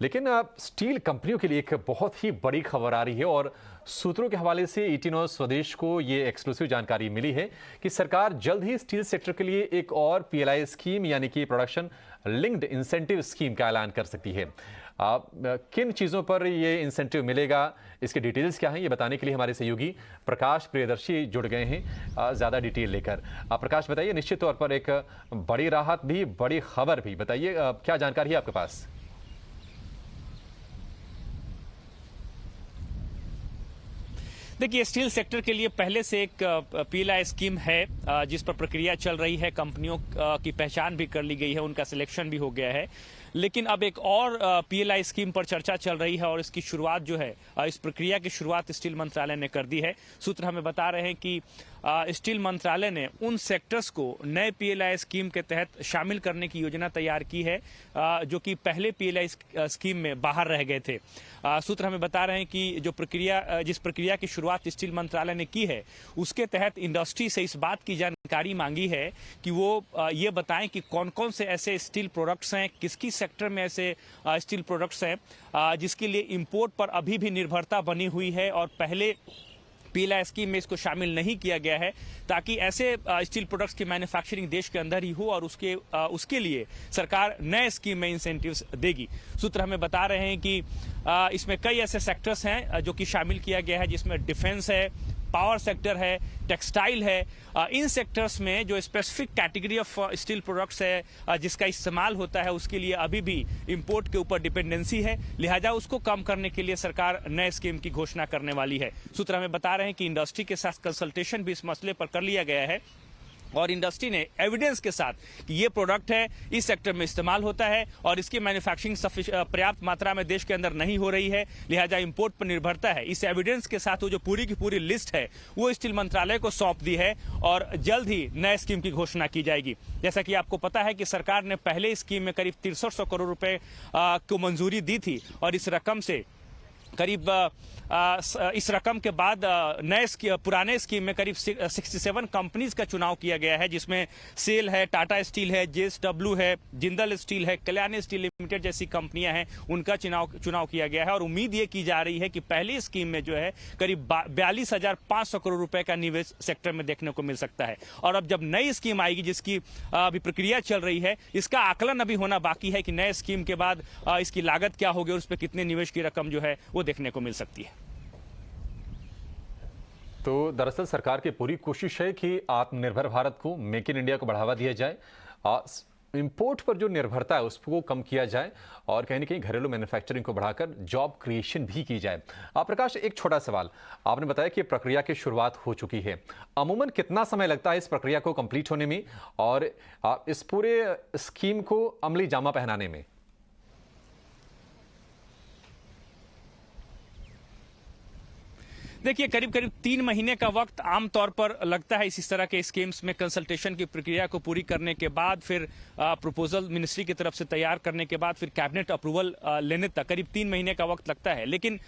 लेकिन स्टील कंपनियों के लिए एक बहुत ही बड़ी खबर आ रही है और सूत्रों के हवाले से 18 स्वदेश को ये एक्सक्लूसिव जानकारी मिली है कि सरकार जल्द ही स्टील सेक्टर के लिए एक और पीएलआई स्कीम यानी कि प्रोडक्शन लिंक्ड इंसेंटिव स्कीम का ऐलान कर सकती है। किन चीज़ों पर ये इंसेंटिव मिलेगा, इसके डिटेल्स क्या हैं, ये बताने के लिए हमारे सहयोगी प्रकाश प्रियदर्शी जुड़ गए हैं ज़्यादा डिटेल लेकर। प्रकाश बताइए, निश्चित तौर पर एक बड़ी राहत भी, बड़ी खबर भी, बताइए क्या जानकारी है आपके पास? देखिए, स्टील सेक्टर के लिए पहले से एक पीएलआई स्कीम है जिस पर प्रक्रिया चल रही है। कंपनियों की पहचान भी कर ली गई है, उनका सिलेक्शन भी हो गया है। लेकिन अब एक और पीएलआई स्कीम पर चर्चा चल रही है और इसकी शुरुआत जो है, इस प्रक्रिया की शुरुआत स्टील मंत्रालय ने कर दी है। सूत्र हमें बता रहे हैं कि स्टील मंत्रालय ने उन सेक्टर्स को नए पीएलआई स्कीम के तहत शामिल करने की योजना तैयार की है जो कि पहले पीएलआई स्कीम में बाहर रह गए थे। सूत्र हमें बता रहे हैं कि जिस प्रक्रिया की शुरुआत स्टील मंत्रालय ने की है, उसके तहत इंडस्ट्री से इस बात की जानकारी मांगी है कि वो ये बताएं कि कौन कौन से ऐसे स्टील प्रोडक्ट्स हैं, किसकी सेक्टर में ऐसे स्टील प्रोडक्ट्स हैं जिसके लिए इंपोर्ट पर अभी भी निर्भरता बनी हुई है और पहले पीएलआई स्कीम में इसको शामिल नहीं किया गया है, ताकि ऐसे स्टील प्रोडक्ट्स की मैन्युफैक्चरिंग देश के अंदर ही हो और उसके लिए सरकार नए स्कीम में इंसेंटिव्स देगी। सूत्र हमें बता रहे हैं कि इसमें कई ऐसे सेक्टर्स हैं जो कि शामिल किया गया है, जिसमें डिफेंस है, पावर सेक्टर है, टेक्सटाइल है। इन सेक्टर्स में जो specific category of steel products है जिसका इस्तेमाल होता है, उसके लिए अभी भी इंपोर्ट के ऊपर डिपेंडेंसी है। लिहाजा उसको कम करने के लिए सरकार नए स्कीम की घोषणा करने वाली है। सूत्र हमें बता रहे हैं कि इंडस्ट्री के साथ कंसल्टेशन भी इस मसले पर कर लिया गया है और इंडस्ट्री ने एविडेंस के साथ कि ये प्रोडक्ट है, इस सेक्टर में इस्तेमाल होता है और इसकी मैन्युफैक्चरिंग पर्याप्त मात्रा में देश के अंदर नहीं हो रही है, लिहाजा इंपोर्ट पर निर्भरता है। इस एविडेंस के साथ वो जो पूरी की पूरी लिस्ट है वो स्टील मंत्रालय को सौंप दी है और जल्द ही नए स्कीम की घोषणा की जाएगी। जैसा कि आपको पता है कि सरकार ने पहले स्कीम में करीब 6300 करोड़ रुपए को मंजूरी दी थी और इस रकम से करीब इस रकम के बाद पुराने स्कीम में करीब 67 कंपनीज का चुनाव किया गया है, जिसमें सेल है, टाटा स्टील है, जेएसडब्ल्यू है, जिंदल स्टील है, कल्याणी स्टील लिमिटेड जैसी कंपनियां हैं, उनका चुनाव किया गया है। और उम्मीद ये की जा रही है कि पहली स्कीम में जो है करीब 42,500 करोड़ रुपए का निवेश सेक्टर में देखने को मिल सकता है। और अब जब नई स्कीम आएगी जिसकी अभी प्रक्रिया चल रही है, इसका आकलन अभी होना बाकी है कि नए स्कीम के बाद इसकी लागत क्या होगी और उस पर कितने निवेश की रकम जो है वो देखने को मिल सकती है। तो दरअसल सरकार की पूरी कोशिश है कि आत्मनिर्भर भारत को, मेक इन इंडिया को बढ़ावा दिया जाए, इंपोर्ट पर जो निर्भरता है उसको कम किया जाए और कहीं ना कहीं घरेलू मैन्युफैक्चरिंग को बढ़ाकर जॉब क्रिएशन भी की जाए। प्रकाश, एक छोटा सवाल, आपने बताया कि प्रक्रिया की शुरुआत हो चुकी है, अमूमन कितना समय लगता है इस प्रक्रिया को कंप्लीट होने में और इस पूरे स्कीम को अमली जामा पहनाने में? देखिए, करीब 3 महीने का वक्त आमतौर पर लगता है इस तरह के स्कीम्स में कंसल्टेशन की प्रक्रिया को पूरी करने के बाद, फिर प्रपोजल मिनिस्ट्री की तरफ से तैयार करने के बाद फिर कैबिनेट अप्रूवल लेने तक करीब 3 महीने का वक्त लगता है। लेकिन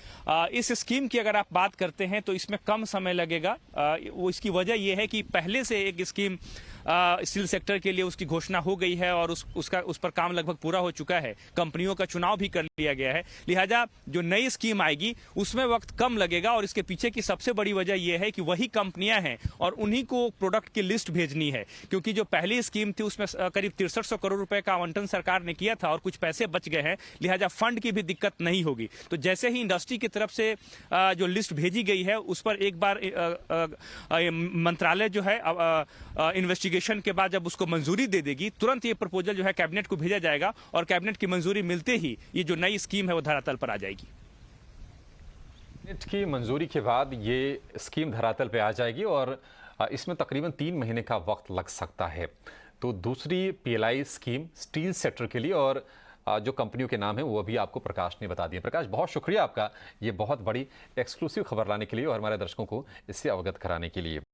इस स्कीम की अगर आप बात करते हैं तो इसमें कम समय लगेगा। वो इसकी वजह यह है कि पहले से एक स्कीम स्टील सेक्टर के लिए उसकी घोषणा हो गई है और उस पर काम लगभग पूरा हो चुका है, कंपनियों का चुनाव भी कर लिया गया है। लिहाजा जो नई स्कीम आएगी उसमें वक्त कम लगेगा और इसके पीछे की सबसे बड़ी वजह यह है कि वही कंपनियां हैं और उन्हीं को प्रोडक्ट की लिस्ट भेजनी है, क्योंकि जो पहली स्कीम थी उसमें करीब 6300 करोड़ रुपए का आवंटन सरकार ने किया था और कुछ पैसे बच गए हैं, लिहाजा फंड की भी दिक्कत नहीं होगी। तो जैसे ही इंडस्ट्री की तरफ से जो लिस्ट भेजी गई है उस पर एक बार मंत्रालय जो है इन्वेस्टिगेशन के बाद जब उसको मंजूरी दे देगी, तुरंत ये प्रपोजल जो है कैबिनेट को भेजा जाएगा और कैबिनेट की मंजूरी मिलते ही ये जो नई स्कीम है वो धरातल पर आ जाएगी। कैबिनेट की मंजूरी के बाद ये स्कीम धरातल पे आ जाएगी और इसमें तकरीबन 3 महीने का वक्त लग सकता है। तो दूसरी पीएलआई स्कीम स्टील सेक्टर के लिए और जो कंपनियों के नाम है वो अभी आपको प्रकाश ने बता दिए। प्रकाश, बहुत शुक्रिया आपका ये बहुत बड़ी एक्सक्लूसिव खबर लाने के लिए और हमारे दर्शकों को इससे अवगत कराने के लिए।